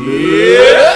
Surah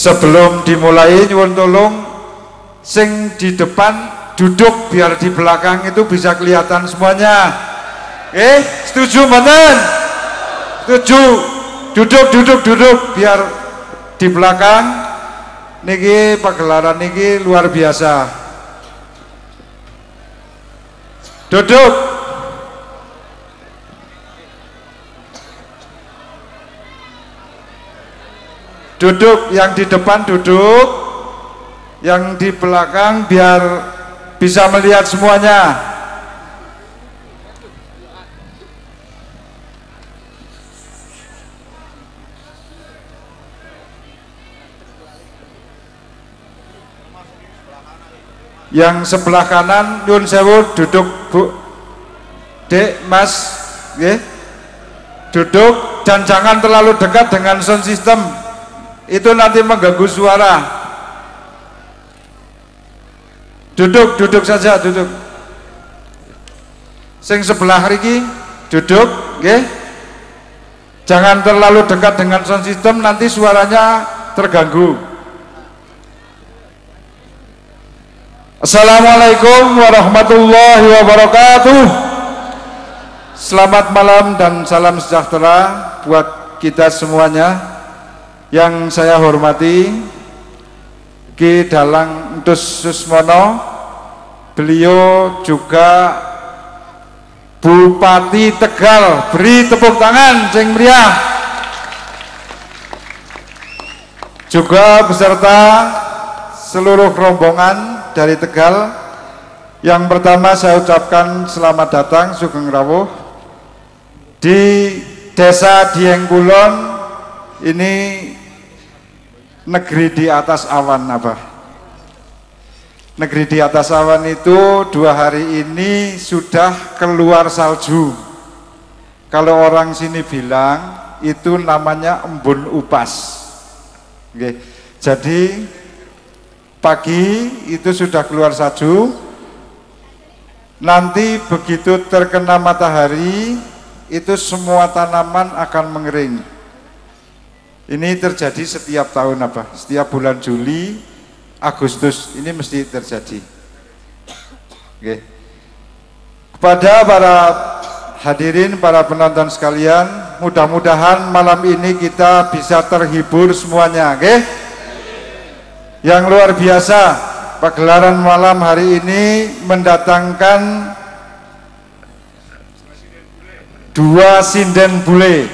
Sebelum dimulai nyuwun tolong sing di depan duduk biar di belakang itu bisa kelihatan semuanya. Setuju mboten? Setuju. Duduk biar di belakang niki pagelaran niki luar biasa. Duduk. Duduk, yang di depan duduk, yang di belakang biar bisa melihat semuanya. Yang sebelah kanan nyun sewu duduk Bu. Dek, Mas, nggih. Duduk dan jangan terlalu dekat dengan sound system. Itu nanti mengganggu suara. Duduk saja, duduk. Sing sebelah riki duduk, nggih. Jangan terlalu dekat dengan sound system, nanti suaranya terganggu. Assalamualaikum warahmatullahi wabarakatuh. Selamat malam dan salam sejahtera buat kita semuanya. Yang saya hormati Ki Dalang Entus Susmono, beliau juga Bupati Tegal. Beri tepuk tangan sing meriah. Juga beserta seluruh rombongan dari Tegal. Yang pertama saya ucapkan selamat datang Sugeng Rawuh di Desa Dieng Kulon. Ini negeri di atas awan apa? Negeri di atas awan itu 2 hari ini sudah keluar salju. Kalau orang sini bilang itu namanya embun upas. Oke. Jadi pagi itu sudah keluar salju. Nanti begitu terkena matahari itu semua tanaman akan mengering. Ini terjadi setiap tahun apa? Setiap bulan Juli, Agustus ini mesti terjadi. Oke. Kepada para hadirin, para penonton sekalian, mudah-mudahan malam ini kita bisa terhibur semuanya, oke? Yang luar biasa, pagelaran malam hari ini mendatangkan 2 sinden bule,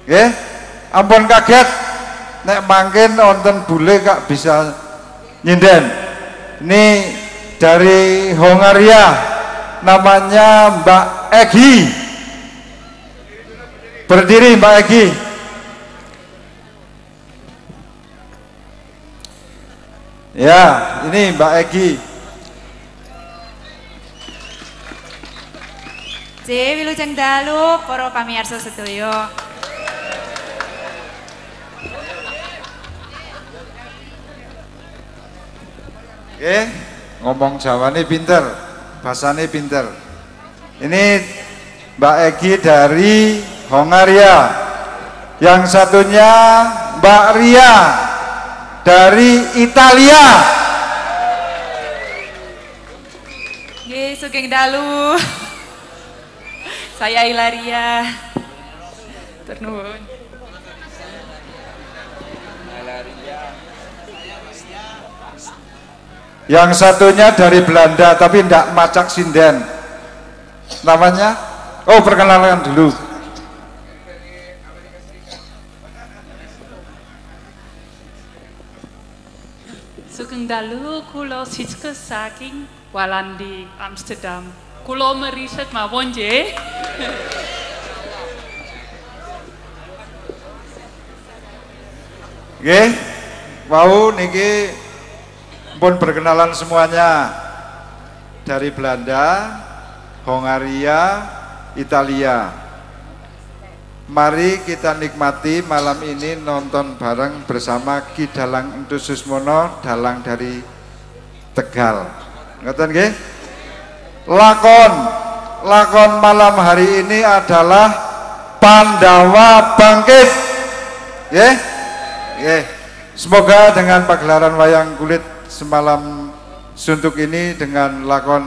oke? Ampun kaget, nek mangkin wonten bule kak bisa nyinden. Ini dari Hongaria, namanya Mbak Egi. Berdiri Mbak Egi. Ya, ini Mbak Egi. Wilujeng dalu para pamirsa sedaya. Ngomong Jawane pinter, bahasane pinter. Ini Mbak Egi dari Hongaria. Yang satunya Mbak Ria dari Italia. Sugeng dalu. Saya Ilaria. Ternuwun. Yang satunya dari Belanda tapi tidak macak sinden. Namanya? Oh, perkenalkan dulu. Sugeng dalu kula Siske saking Walandi Amsterdam. Kula meriset mawon nggih. Nggih. Wau niki pun perkenalan semuanya dari Belanda, Hongaria, Italia. Mari kita nikmati malam ini nonton bareng bersama Ki Dalang Entus Susmono, dalang dari Tegal. Ngoten nggih? Lakon malam hari ini adalah Pandawa Bangkit. Nggih? Nggih. Semoga dengan pagelaran wayang kulit semalam suntuk ini dengan lakon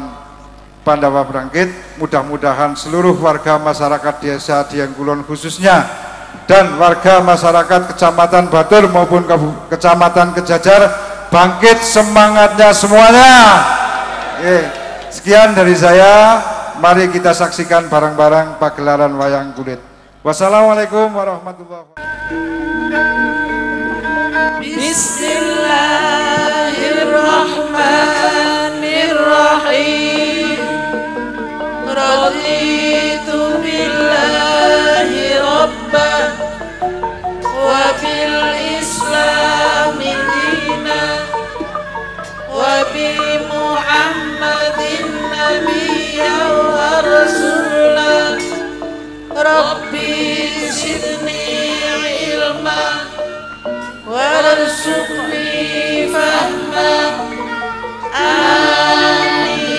Pandawa Brangkit, mudah-mudahan seluruh warga masyarakat desa Dieng Kulon khususnya dan warga masyarakat Kecamatan Batur maupun Kecamatan Kejajar bangkit semangatnya semuanya. Sekian dari saya, mari kita saksikan bareng-bareng pagelaran wayang kulit. Wassalamualaikum warahmatullahi wabarakatuh. Bismillahirrahmanirrahim. Raditu billahi rabban wa bil islami dinan wa bi Muhammadin nabiyyan wa rasulan. Rabbi zidni ilman warzuqni fahman. Amin.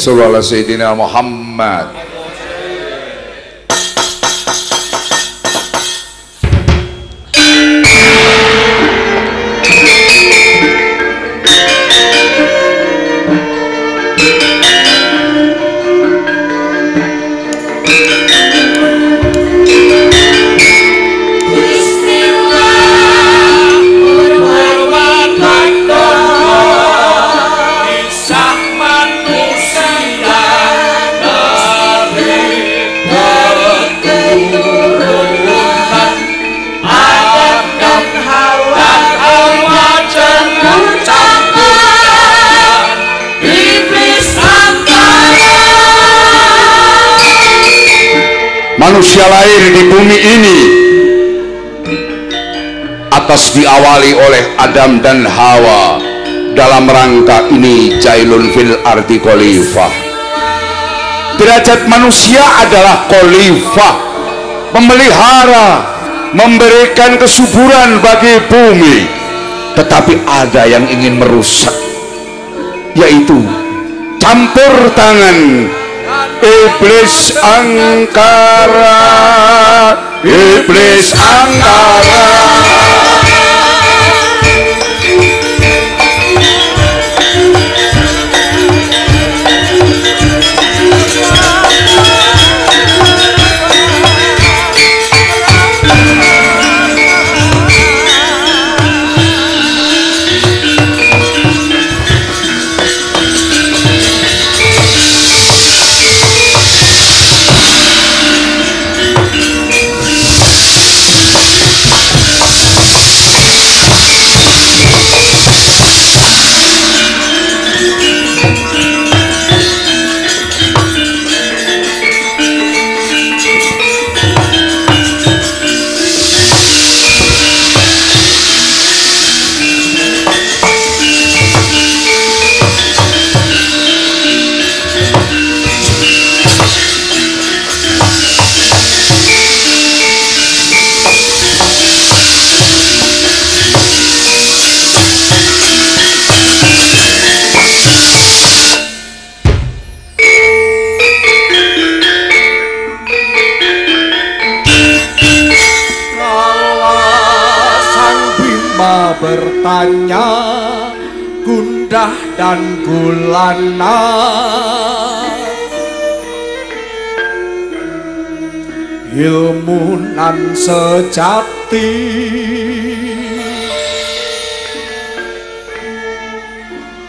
Sallallahu Sayyidina Muhammad. manusia lahir di bumi ini atas diawali oleh Adam dan Hawa. Dalam rangka ini jailun fil ardi khalifah. Derajat manusia adalah khalifah, memelihara, memberikan kesuburan bagi bumi. Tetapi ada yang ingin merusak, yaitu campur tangan iblis angkara. Iblis angkara. Bertanya gundah dan gulana, ilmu nan sejati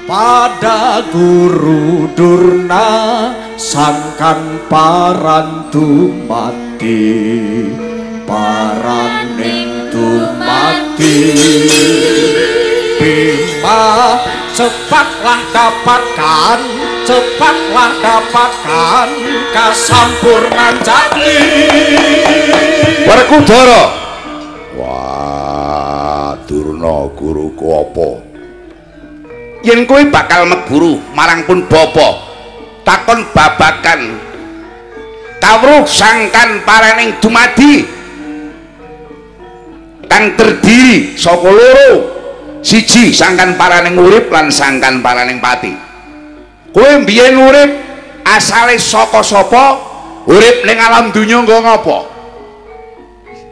pada guru Durna sangkan parantu mati paraning mati. Bima cepatlah dapatkan kasampurnan jati. Werkudara. Wah, Durna guruku apa? Yen kowe bakal meguru marang pun bapa, takon babakan kawruh sangkan paraning dumadi kang terdiri saka loro, siji sangkan paraning urip lan sangkan paraning pati. Kowe mbiyen urip asale saka sapa? Urip ning alam donya nggo ngapa?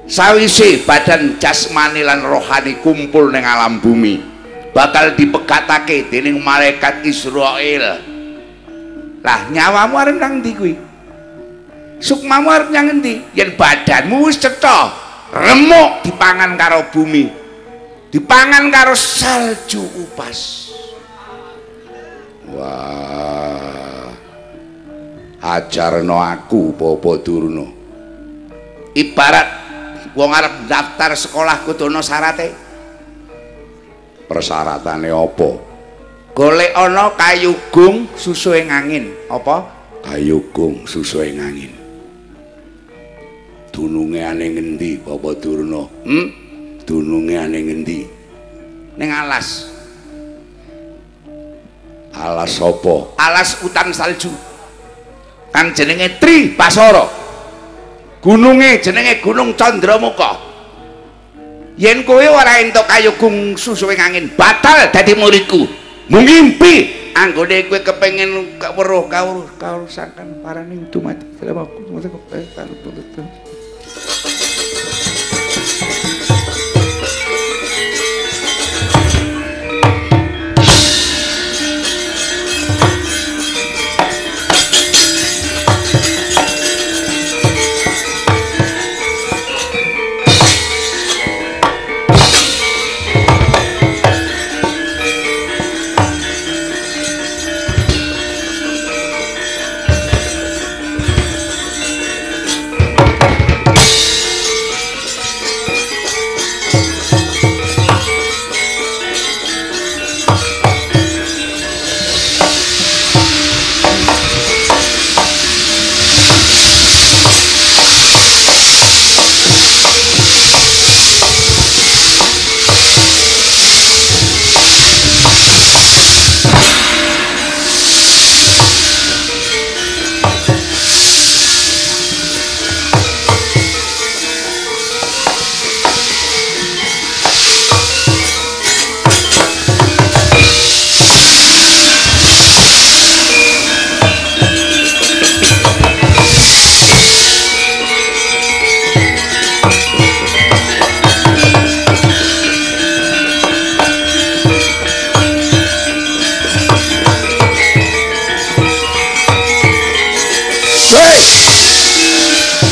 Sawise badan jasmani lan rohani kumpul ning alam bumi, bakal dipekatake dening malaikat Israil. Lah nyawamu arep nang ndi kuwi? Sukmamu arep nang endi? Yen badanmu wis cetha, remuk dipangan karo bumi, dipangan karo salju upas. Wah, ajarno aku Bapa Durna. Ibarat wong arep daftar sekolah kudu ana syarate. Persyaratannya apa? Golek ana kayugung susuhe angin. Apa? Kayugung susuhe angin. Dununge ane ngendi Bapak Durna? Dununge ane ngendi? Ning alas. Alas apa? Alas utan salju. Kan jenenge Tri Basara. Gununge jenenge Gunung Candramuka. Yen kowe ora entuk kayugung susuhe angin, batal dadi muridku. Mung ngimpi anggone kowe kepengin weruh kawruh sangkan paraning dumadi.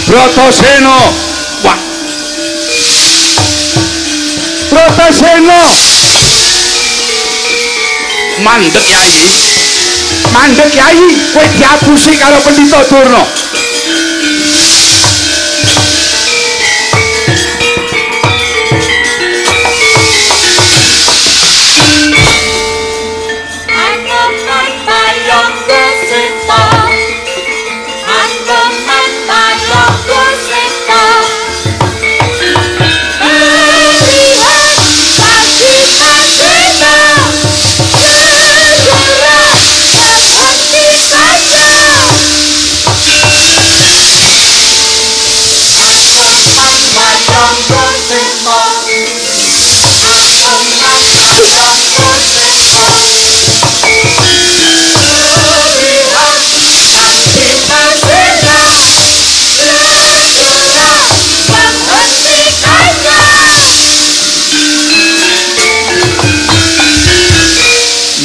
Bratasena. Wah. Bratasena. Mandek Kyai. Mandek Kyai, kowe diabusi karo Pendhita Durna.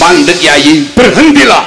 Mandek Kyai, berhentilah.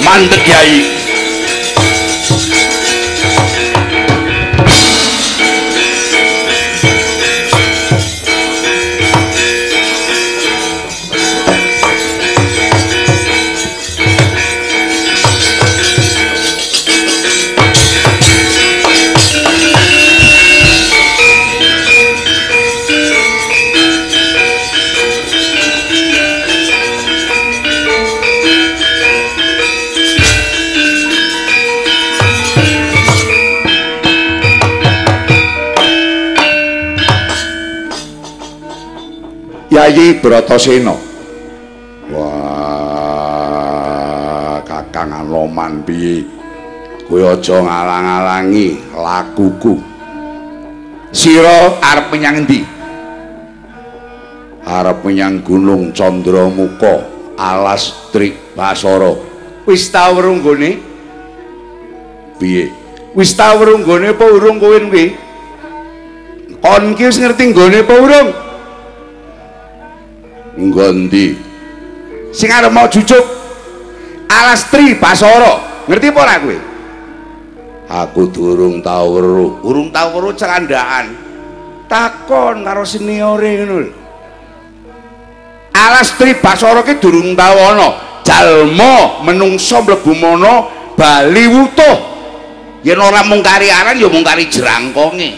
Mandek Kyai. Yayi Bratasena. Wah, Kakang Anoman piye? Kowe aja ngalang-alangi lakuku. Sira arep menyang endi? Arep menyang Gunung Candramuka, alas Trik Basara. Wis ta weruh nggone? Piye? Wis ta weruh nggone apa urung kowe kuwi? Kon ki wis ngerti nggone apa urung? Nggondi? Sing arep mau jujuk alas Trik Basara. Ngerti apa ora kowe? Aku durung tau weruh. Urung tau weruh candhaan. Takon karo seniore ngono lho. Alas Trik Basara ki durung tau ana. Jalma menungso mlebu mono bali wutuh. Yen ora mung kari aran ya mung kari jerangkonge.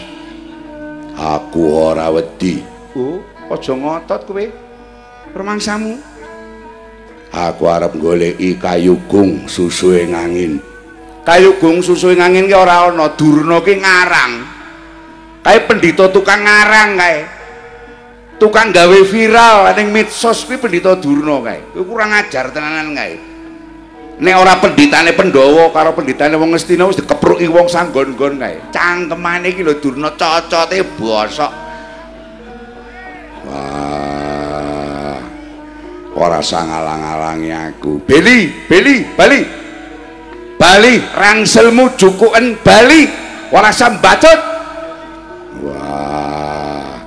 Aku ora wedi. Oh, aja ngotot kowe. Permangsamu. Aku arep goleki kayugung susuhe angin. Kayugung susuhe angin ki ora ana, Durna ki ngarang. Kae pendhita tukang ngarang kae. Tukang gawe viral ning medsos kuwi pendhita Durna kae. Kuwi kurang ajar tenanan kae. Nek ora pendhitane Pandhawa karo pendhitane wong Ngastina wis dikepruki wong sanggon-gon kae. Cangkemane iki lho Durna cocote bosok. Wah. Ora sangalang-alangi aku. Bali. Bali, rangselmu jukuken Bali. Ora sambacut. Wah.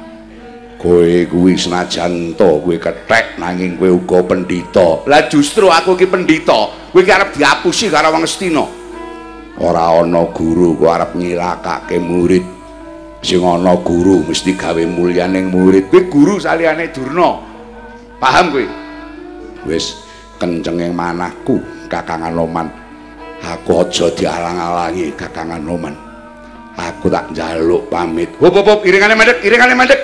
Kowe kuwi senajan to kowe kethek nanging kowe uga pendhita. Lah justru aku ki pendhita. Kowe ki arep diapusi karo wong Ngastina. Ora ana guru kok arep nyilakake murid. Sing ana guru mesti gawe mulyaning murid. Kowe guru saliyane Durna. Paham kowe? Wis kencenge manahku Kakang Anoman. Aku aja dialang-alangi Kakang Anoman. Aku tak njaluk pamit. Hop iringane mandek.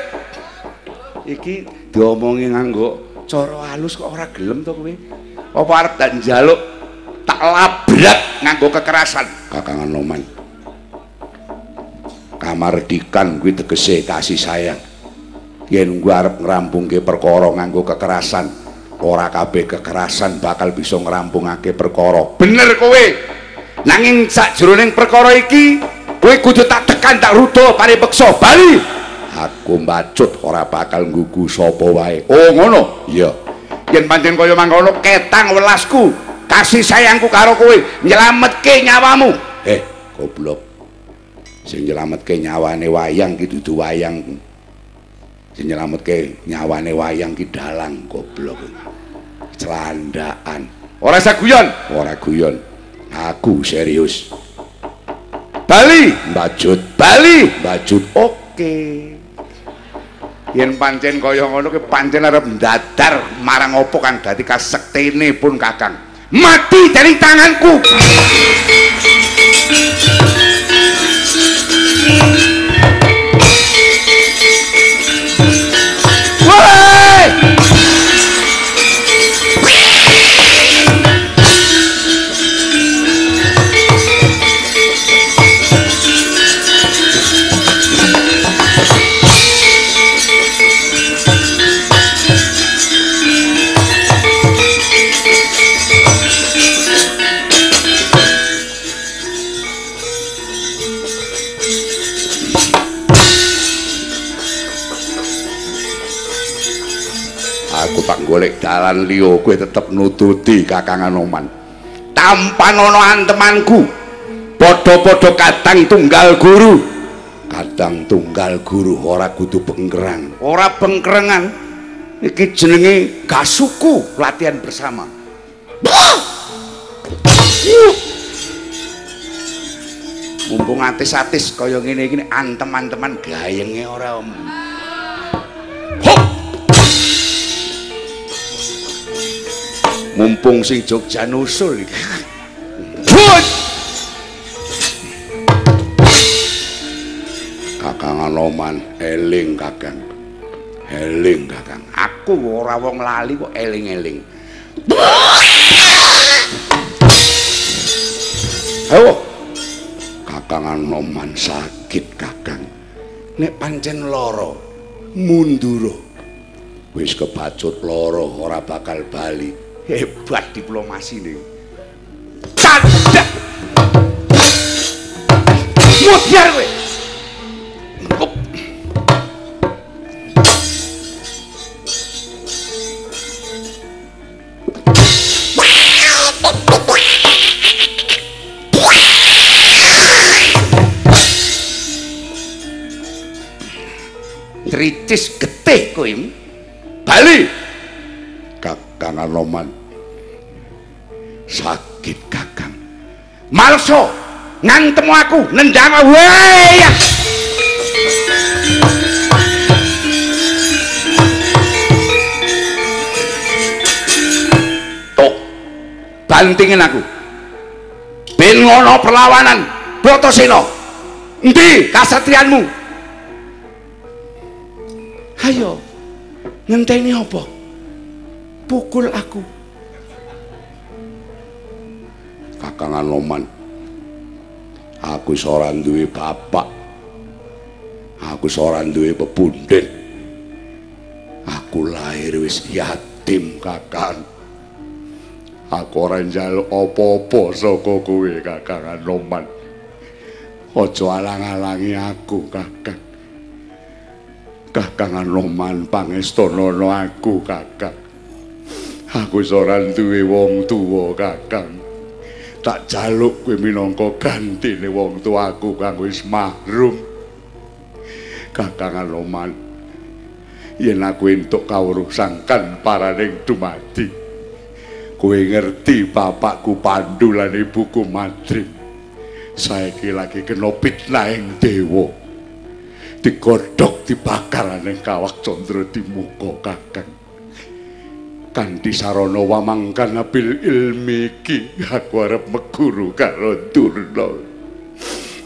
Iki diomongi nganggo cara halus kok ora gelem to kowe. Apa arep tak njaluk tak labrak nganggo kekerasan Kakang Anoman. Kamardikan kuwi tegese kasih sayang. Yen gua arep ngrampungke perkara nganggo kekerasan, ora kabeh kekerasan bakal bisa ngrampungake perkara. Bener kowe. Nanging sakjroning perkara iki kowe kudu tak tekan tak rudo paripeksa bali. Aku mbacut ora bakal nggugu sapa wae. Oh ngono? Iya. Yen pancen kaya mangkono ketang welasku, kasih sayangku karo kowe nyelametke nyawamu. Goblok. Sing nyelametke nyawane wayang ki dudu wayang. Sing nyelametke nyawane wayang ki dalang, goblok. Celandaan. Ora usah guyon. Ora guyon. Aku serius. Bali, mbacut. Oke. Yen pancen kaya ngono ki pancen arep ndadar marang apa kang dadi kasektene pun Kakang. Mati dari tanganku. Tak golek dalan liya kowe tetep nututi Kakang Anoman. Tampan ana antemanku. Padha-padha kadang tunggal guru. Kadang tunggal guru ora kudu bengkerang. Ora bengkerengan. Iki jenenge gasuku, latihan bersama. Mumpung atis-atis kaya ngene iki antem-anteman gayenge ora om. Mumpung sing Jogja nusul iki. Kakang Anoman eling Kakang. Aku ora wong lali kok eling-eling. Ayo. Kakang Anoman sakit Kakang. Nek pancen lara mundur. Wis kebacut loro ora bakal bali. Hebat diplomasi nih. Cadak. Mutiar kowe. Tricis getih kowe. Bali. Kakang Anoman. Sakit Kakang. Malso ngantemu aku nendang wae. Tok. Bantingin aku. Ben ngono perlawanan Bratasena. Endi kasatrianmu? Ayo, ngenteni apa? Pukul aku. Kakang Anoman, aku ora duwe bapak. Aku ora duwe pepundhen. Aku lahir wis yatim, Kakang. Aku ora njaluk apa-apa saka kowe, Kakang Anoman. Aja alang-alangi aku, Kakang. Kakang Anoman pangestonono aku, Kakang. Aku ora duwe wong tuwa, Kakang. Tak jaluk kowe minangka gantine wong tuaku kang wis mahrum. Kakang Anoman, yen aku entuk kawruh-sangkan paraning dumadi, kowe ngerti bapakku Pandhu lan ibuku Madrim saiki lagi kena fitnah ing dewa. Digodhog dibakar ning Kawak Candra Dimuka, Kakang. Kanthi sarana wamangkan abil ilmi iki aku arep meguru karo Durna.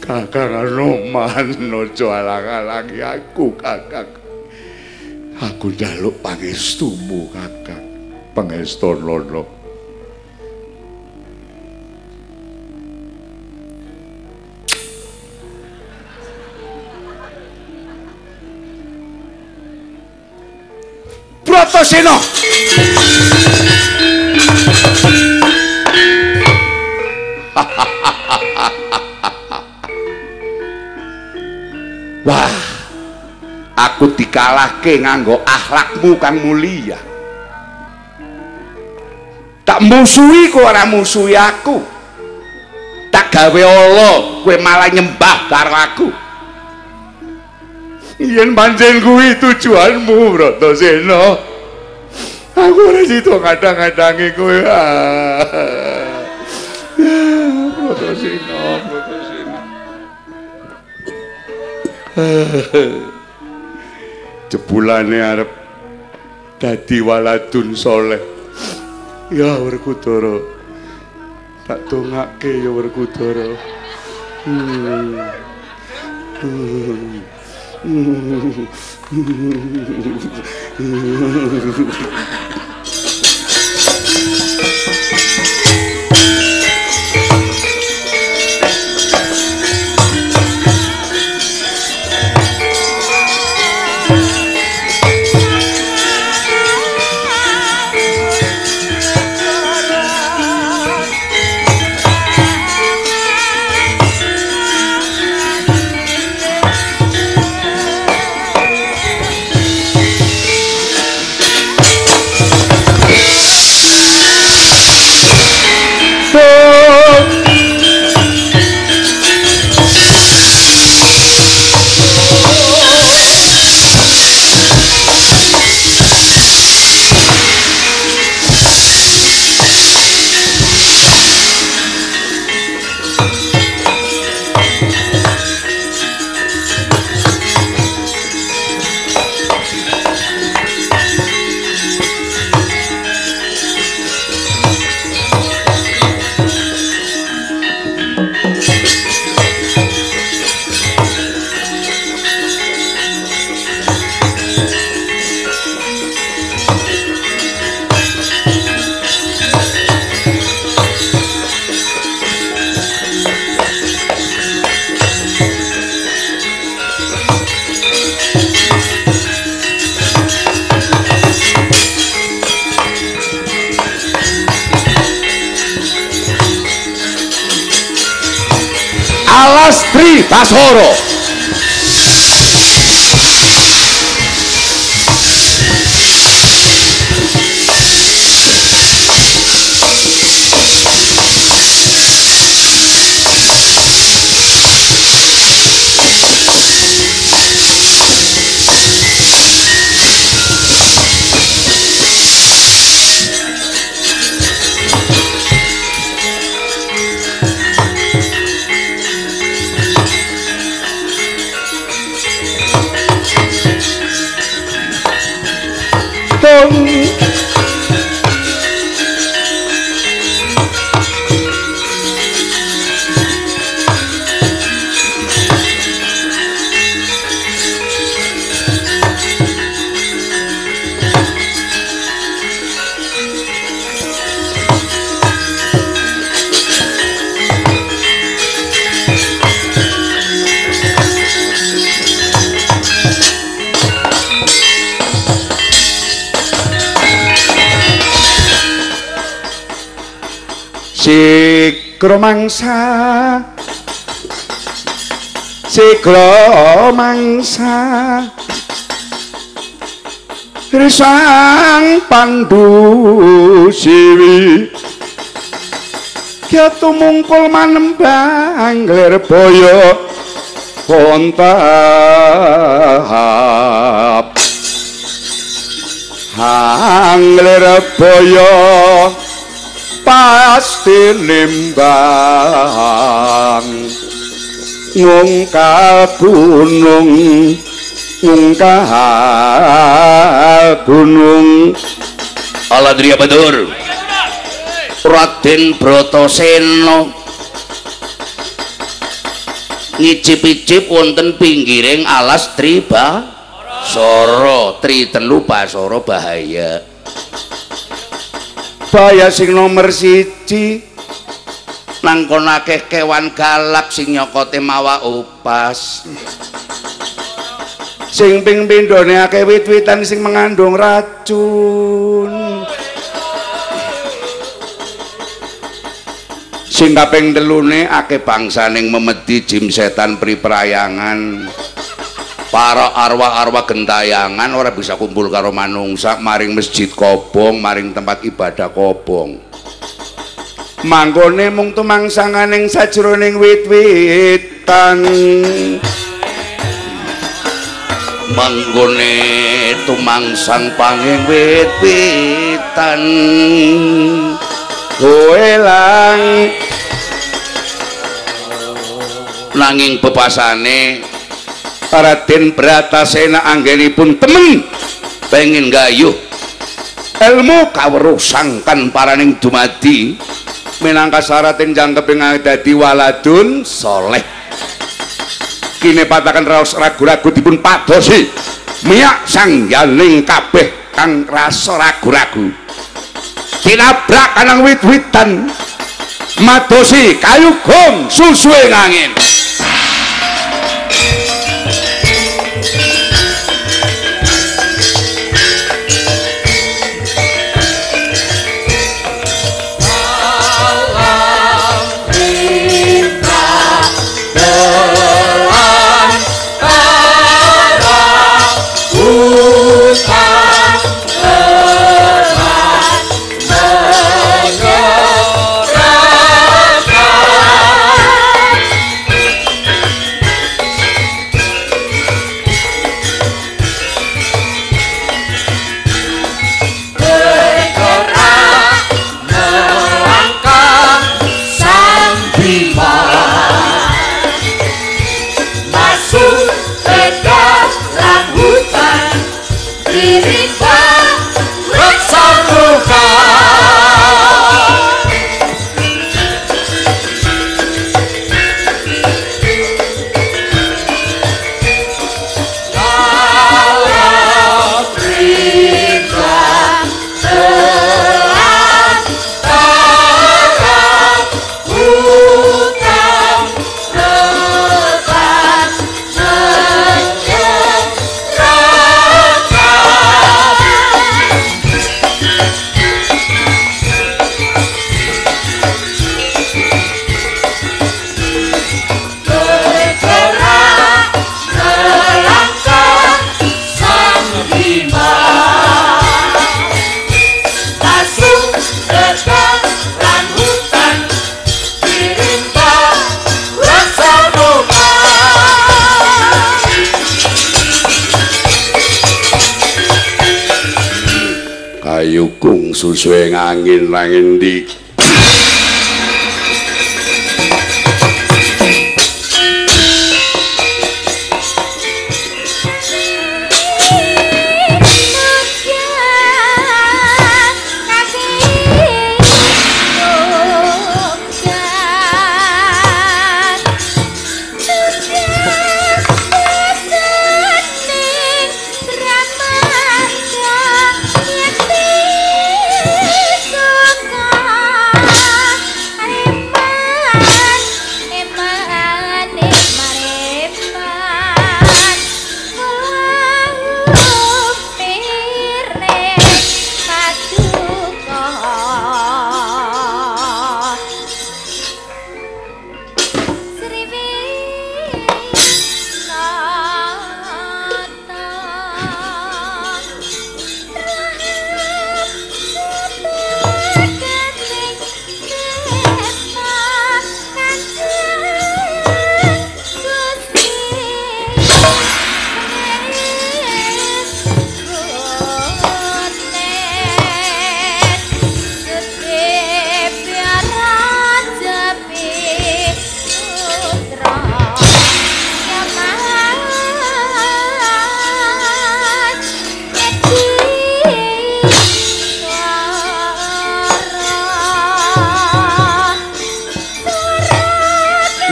Kakang Anoman, aja alang-alangi aku, Kakang. Aku njaluk pangestumu, Kakang. Pangestunana. Bratasena. Wah, aku dikalahke nganggo akhlakmu kang mulia. Tak musuhi kowe ora musuhi aku. Tak gawe ala kowe malah nyembah karo aku. Yen pancen kuwi tujuanmu, Bratasena, aku ora sida ngadang-adangi kowe. Bratasena. Jebulane arep dadi waladun soleh. Ya Werkudara, tak dongake ya Werkudara. Alastri Basara. Sigra mangsa Risang Pandu Siwi Kyatu mungkul manembang Lerboyo Kontahap Lerboyo pasti nimbang ngungkal gunung Aladriya Badur Raden Bratasena ngicip-icip wonten pinggiring alas Tribasara telu Basara bahaya bahaya sing nomor 1 nangkon akeh kewan galak sing nyokote mawa upas sing ping pindhone akeh wit-witan sing mengandung racun sing kaping 3 akeh bangsaning memedi jim setan priprayangan para arwah-arwah gentayangan ora bisa kumpul karo manungsa maring masjid kobong maring tempat ibadah kobong manggone mung tumangsanganing sajroning wit-witan manggone tumangsang panging wit-witan kowe lang nanging bebasane Raden Bratasena anggenipun temen pengen gayuh ilmu kawruh sangkan paraning dumadi minangka syaratin jangkeping dadi waladun soleh kini patakan raos ragu-ragu dipun padosi miyak sangyaning kabeh kang rasa ragu-ragu tinabrak anang wit-witan madosi kayu gong susuing angin susuwe angin nang endi.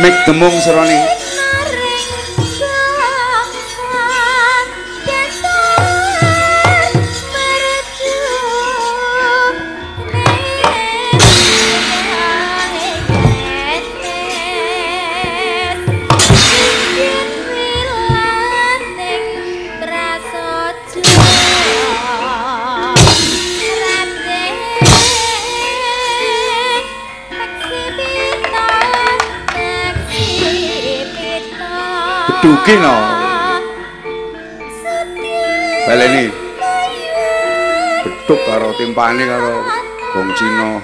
Mek demung serone. Duki no baleni beduk karo timpane karo gong Cina.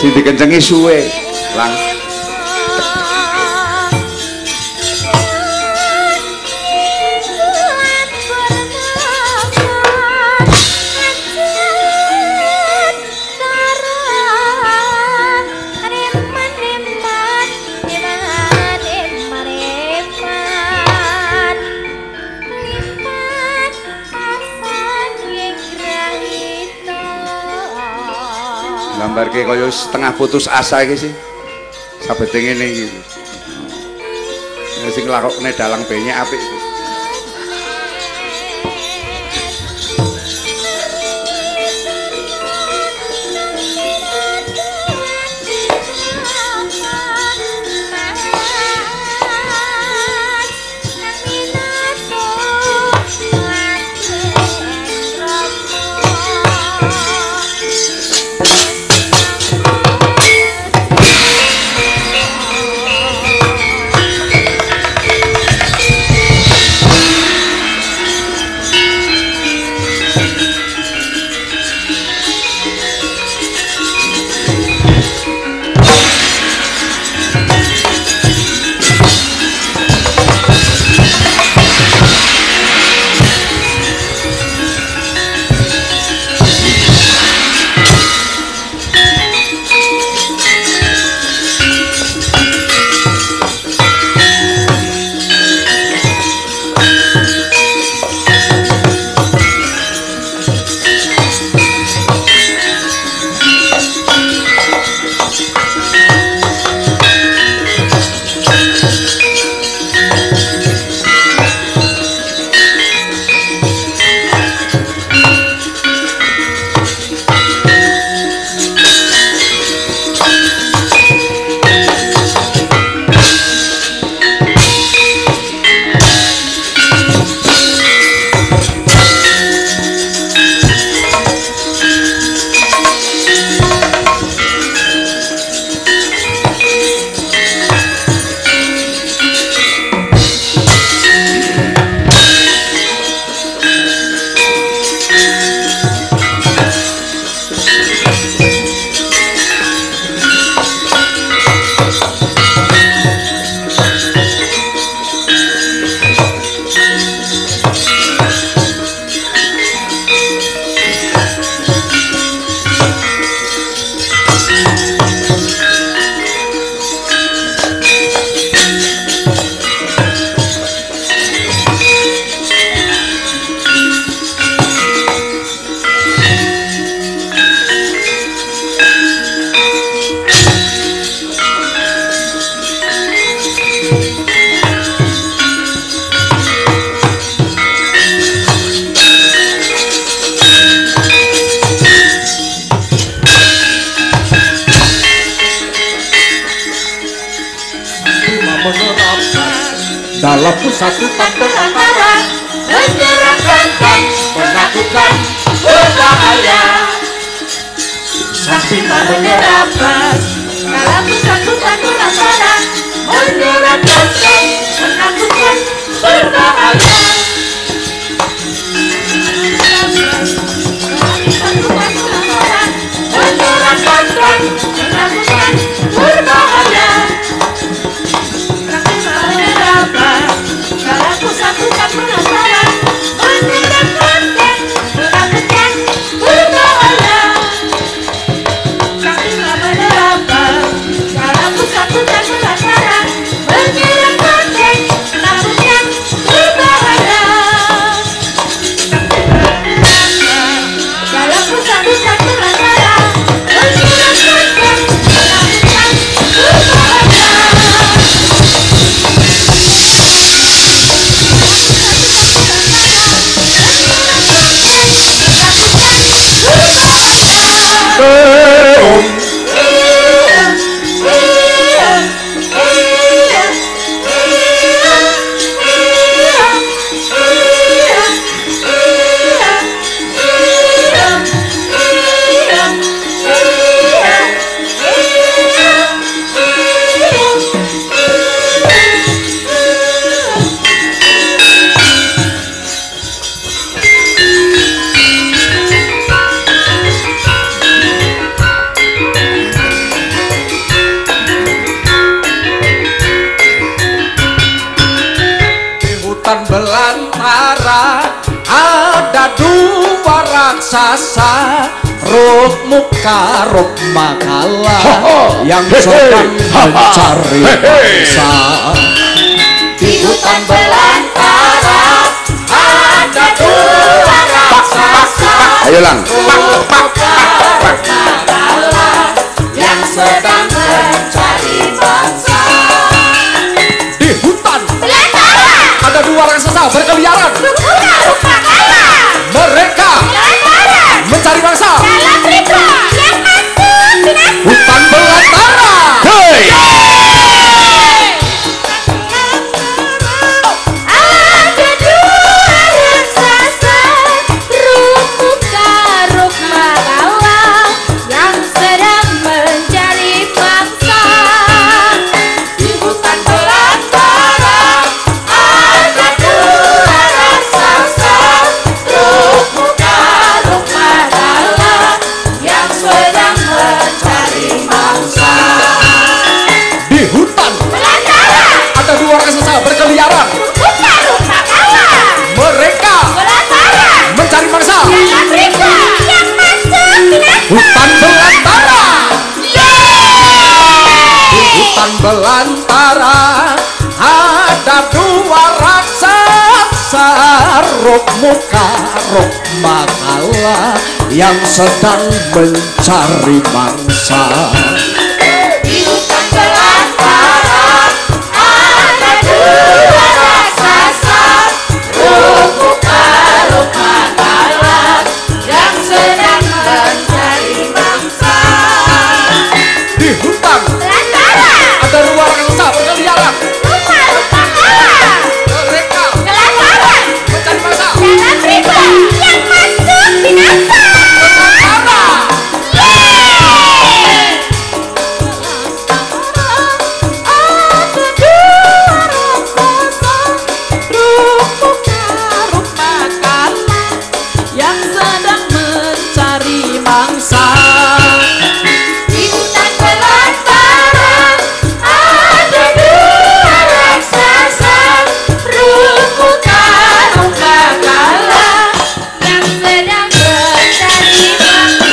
Sing dikencengi suwe lang. Gambarke kaya setengah putus asa iki sih. Sabete ngene iki. Sing lakokne dalang benyek apik iku. dalam kesatuan berantara menyerahkan dan menakutkan berbahaya sampai menyerahkan dalam kesatuan berantara menyerahkan dan menakutkan berbahaya menyerahkan dan menakutkan berbahaya aku satukan penasaran menyerahkan dan menakutkan berbahaya saksilah menerapkan aku satukan penasaran menyerahkan dan menakutkan berbahaya aku satukan penasaran menyerahkan dan menakutkan berbahaya belantara ada dua raksasa Roh muka roh makala yang sedang mencari mangsa di hutan belantara ada dua raksasa ayo lang Roh muka roh makala yang sedang mencari mangsa Ada dua raksasa berkeliaran. Mereka mencari mangsa hutan belantara. Hei! Berkeliaran. Mereka mencari mangsa hutan belantara. Di hutan belantara ada dua raksasa rok muka rok makala yang sedang mencari mangsa. Di hutan belantara ada dua raksasa rok muka rok makala yang sedang mencari mangsa. Di hutan Belantara ada dua raksasa berkeliaran. rupa rok makala. Mereka Belantara mencari mangsa dalam riba yang masuk binasa. Di hutan belantara ada dua raksasa ruk muka ruk makala yang sedang mencari mangsa.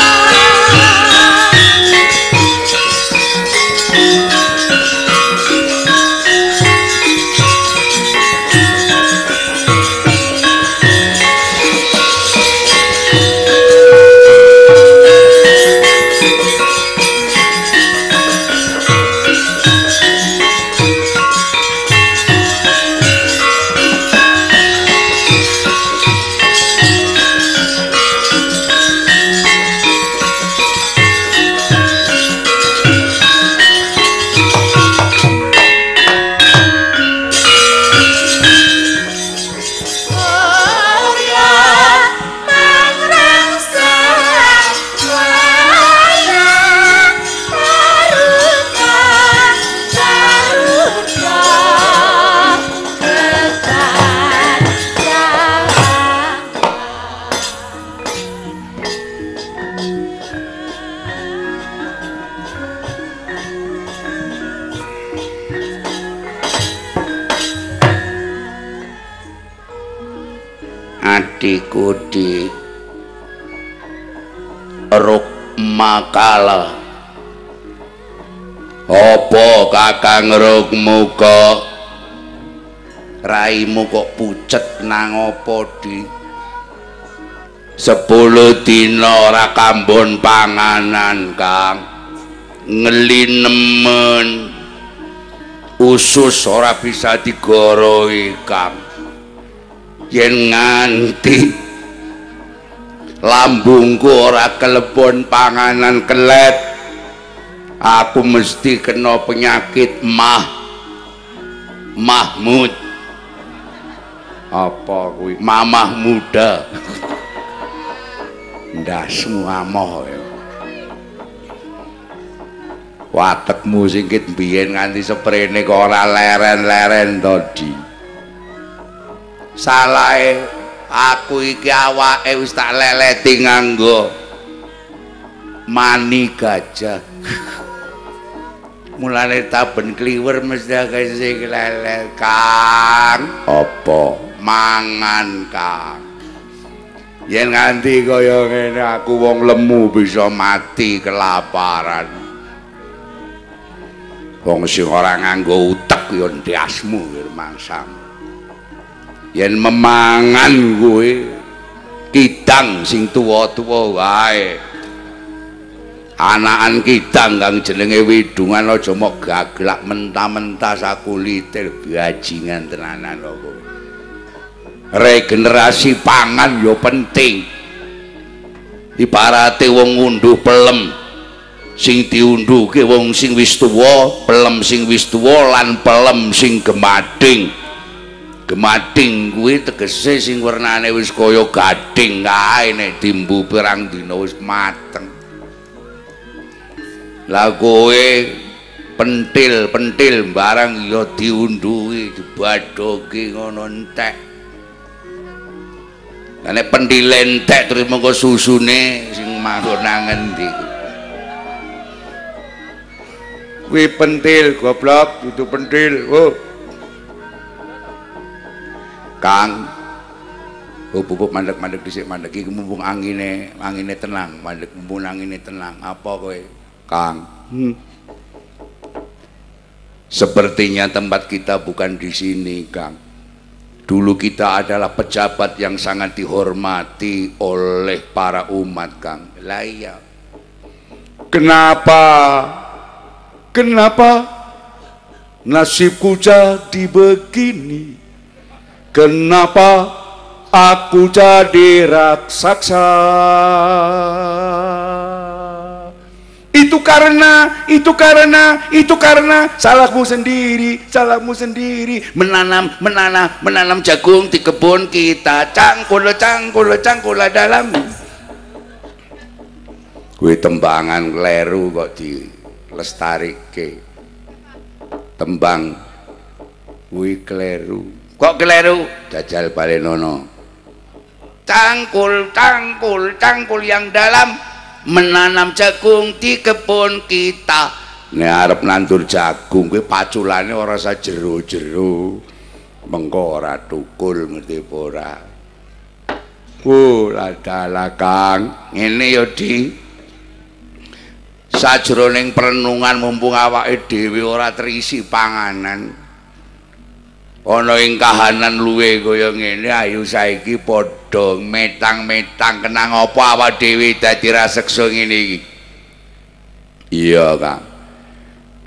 Adikku di ruk makala. Apa kakang ruk muka raimu kok pucet nang apa di 10 dina ora kambon panganan kang ngelinemen usus ora bisa digoroi kang yen nganti lambungku ora kelebon panganan kelet aku mesti kena penyakit Mahmud apa kuwi mamah muda ndasmu amoh ya watekmu singkit biyen nganti seprene kok ora leren-leren to di salahe aku iki awake wis tak leleti nganggo mani gajah mulane taben kliwer mesti akeh sing lelet Kang apa mangan Kang yen nganti kaya ngene aku wong lemu bisa mati kelaparan wong sing ora nganggo utek ya ndiasmu mangsamu yen memangan kowe kidang sing tuwa-tuwa wae anakan kidang kang jenenge widungan aja mok gaglak mentah-mentah sakulite bajingan tenanan kok Regenerasi pangan yo penting. Ibarate wong ngunduh pelem sing diundhuke wong sing wis tuwa, pelem sing wis tuwa lan pelem sing gemading. Gemading kuwi tegese sing wernane wis kaya gading kae nek dimbu pirang dina wis mateng. Lah kowe pentil barang ya diundhuhi dibadoke ngono entek. Lah nek pentile entek terus mengko susune sing manggon nang endi. Kuwi pentil goblok, itu pentil. Oh. Kang, pupuk mandek-mandek dhisik mandek iki mumpung angine tenang, mandek mumpung angine tenang. Apa kowe, Kang? Sepertinya tempat kita bukan di sini, Kang. Dulu kita adalah pejabat yang sangat dihormati oleh para umat, Kang. Lah iya. Kenapa nasibku jadi begini? Kenapa aku jadi raksasa? Itu karena salahmu sendiri menanam jagung di kebun kita. Cangkul dalam. Kuwi tembangan kleru kok dilestarike. Tembang kuwi kleru. Kok keliru? Jajal balenono. Cangkul yang dalam menanam jagung di kebun kita. Nek arep nandur jagung kuwi paculane ora sa jero-jero. Mengko ora tukul ngerti apa ora. Ladala Kang. Ngene ya Di. Sajroning perenungan mumpung awake dhewe ora terisi panganan. Ana ing kahanan luwe kaya ngene ayo saiki padha metang-metang kenang apa awak dhewe dadi raseksa ngene iki. Iya, Kang.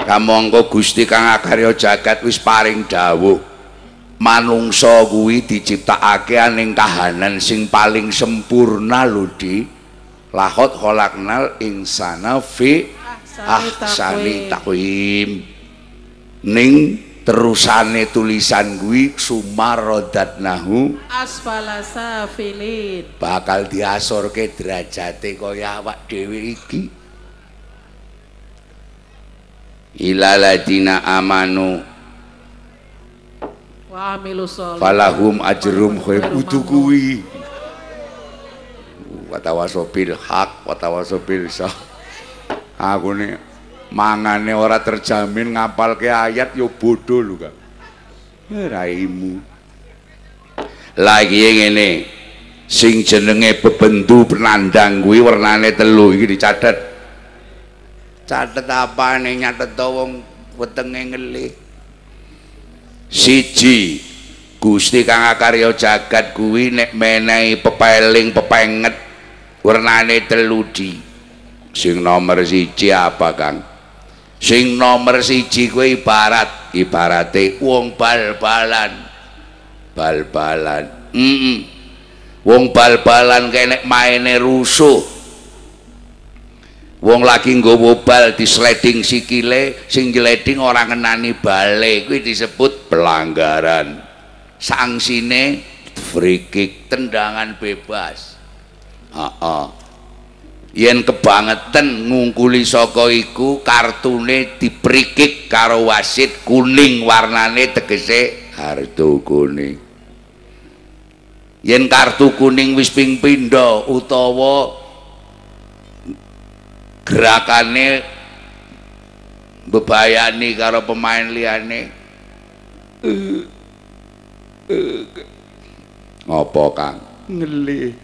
Kamangka Gusti Kang Akarya Jagat wis paring dawuh. Manungsa kuwi diciptakake ning kahanan sing paling sempurna lho, Di. Lahot khalaqnal insana fi ahsani taqwim. Ning terusane tulisan kuwi sumarodatnahu asfala safilin, bakal diasorke derajate kaya awak dhewe iki. Ilaladina amanu wa amilus sholihat falahum ajrum khair utu kuwi watawasobil hak watawasobil sah. Aku nih mangane ora terjamin ngapalke ayat yo bodoh lho, Kang. Raimu. Lagi ngene. Sing jenenge bebendu penandang kuwi wernane 3 iki dicatet. Catet apane nyatet wong wetenge ngelih. 1 Gusti Kang Akarya Jagat kuwi nek menehi pepeling pepenget wernane 3 di. Sing nomor 1 apa, Kang? Sing nomor 1 kuwi ibarate wong bal-balan. Wong bal-balan kene maine rusuh. Wong lagi nggawa bal di sliding sikile, sing gleding ora ngenani bale, kuwi disebut pelanggaran. Sangsine free kick, tendangan bebas. Yen kebangetan ngungkuli saka iku kartune diprikik karo wasit kuning warnane tegese kartu kuning. Yen kartu kuning wis ping pindho utawa gerakane bebayani karo pemain liyane apa, Kang? Ngelih.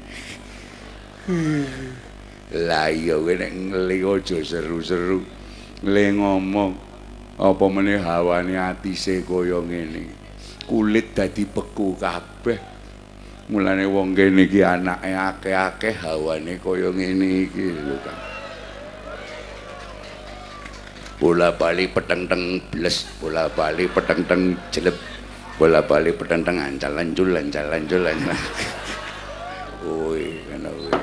Lah iya kowe nek ngelih aja seru-seru. Ngelih ngomong apa meneh hawane atise kaya ngene. Kulit dadi beku kabeh. Mulane wong kene iki anake akeh-akeh hawane kaya ngene iki lho, Kang. Bola bali peteng-teng bles, bola bali peteng-teng jeleb. bola-bali petentengan jalan-jalan. Woi, ngono kuwi.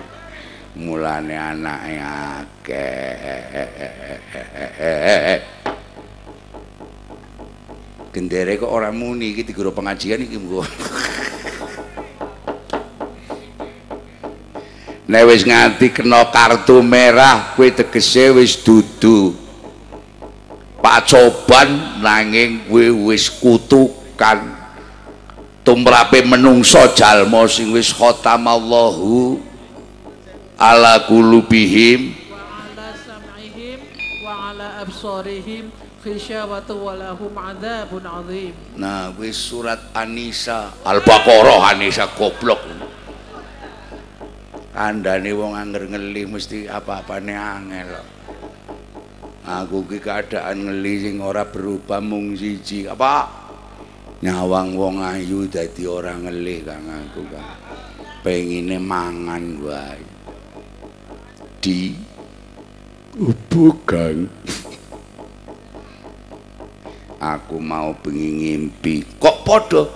Mulane anake akeh. Gendere kok ora muni iki digoro pengajian iki mengko. Nek wis nganti kena kartu merah kuwi tegese wis dudu pacoban nanging kuwi wis kutukan tumrape menungso jalma sing wis khatamallahu ala qulubihim wa ala sam'ihim wa ala absarihim khisyawatu wa lahum adzabun adzim. Nah wis surat An-Nisa Al-Baqarah An-Nisa goblok. Kandhane wong angger ngeli mesti apa-apane angel. Aku ki keadaan ngeli sing ora berubah mung siji. Apa? Nyawang wong ayu dadi ora ngeli Kang aku Kang. Pengine mangan wae. Di bukan. Aku mau bengi ngimpi. Kok padha?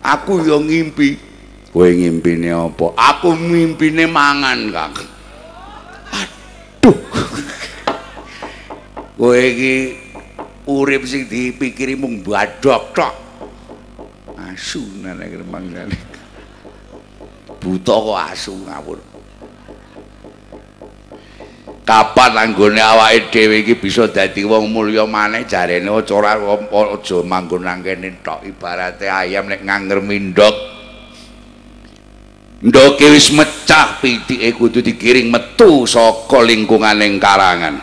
Aku yo ngimpi. Kowe ngimpine apa? Aku mimpine mangan, Kang. Aduh. Kowe iki urip sing dipikiri mung badhok tok. Asu nane mangane. Buta kok asu ngawur. Kapan anggone awake dhewe iki bisa dadi wong mulya maneh jarene aja manggon nang kene tok ibarate ayam nek nganger mindhok. Ndoke wis mecah pitike kudu digiring metu saka lingkunganing karangan.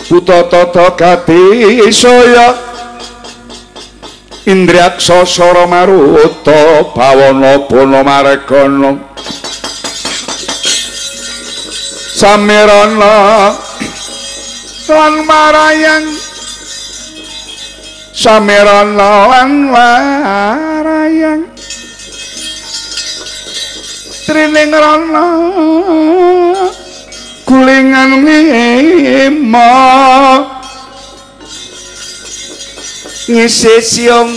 Buta-tata gati saya Indriaksa sara maruta bawana bana maregana samirana lan marayang samirana lan marayang trining rana kulingan lima ngisi siung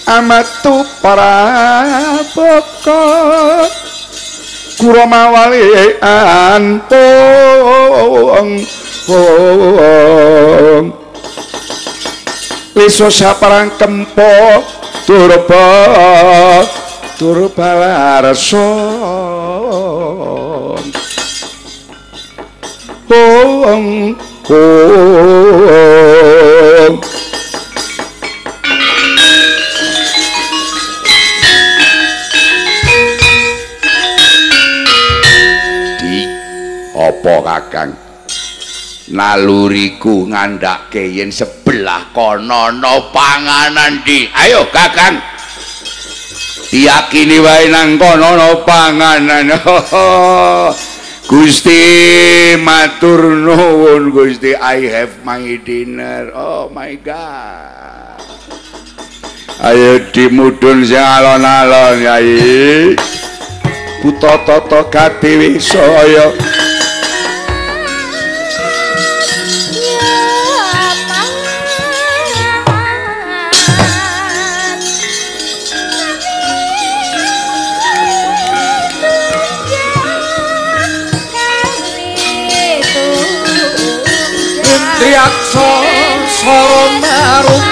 amatu parabaka kuramawali antong liso saparang kempo turba larasa apa Kakang naluriku ngandhake yen sebelah kono ana panganan di ayo Kakang diyakini wae nang kono ana panganan Gusti matur nuwun Gusti I have my dinner oh my god ayo dimudhun sing alon-alon Yai Buta-tata gati wisaya Indriaksa sara maruta